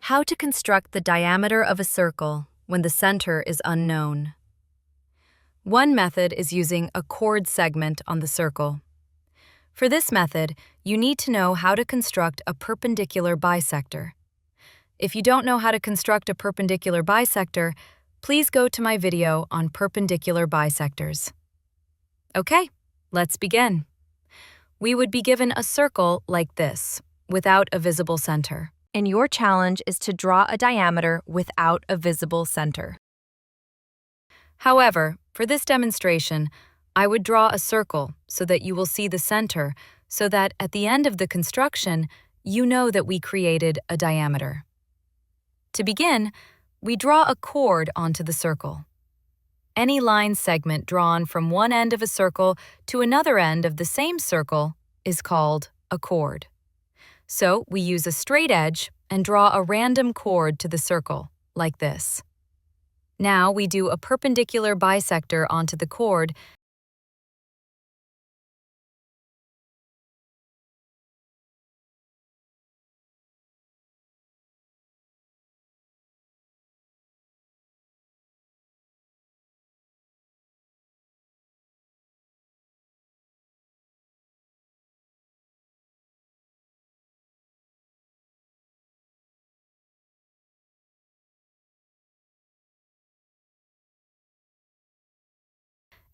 How to construct the diameter of a circle when the center is unknown. One method is using a chord segment on the circle. For this method, you need to know how to construct a perpendicular bisector. If you don't know how to construct a perpendicular bisector, please go to my video on perpendicular bisectors. Okay, let's begin. We would be given a circle like this, without a visible center. And your challenge is to draw a diameter without a visible center. However, for this demonstration, I would draw a circle so that you will see the center, so that at the end of the construction, you know that we created a diameter. To begin, we draw a chord onto the circle. Any line segment drawn from one end of a circle to another end of the same circle is called a chord. So we use a straight edge and draw a random chord to the circle, like this. Now we do a perpendicular bisector onto the chord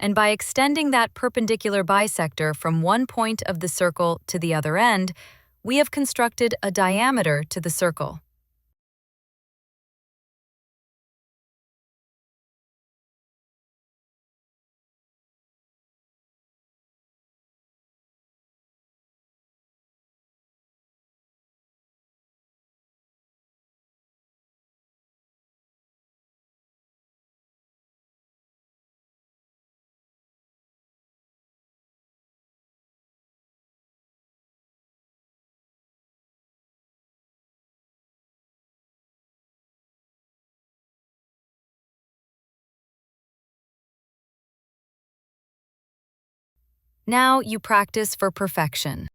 and by extending that perpendicular bisector from one point of the circle to the other end, we have constructed a diameter to the circle. Now you practice for perfection.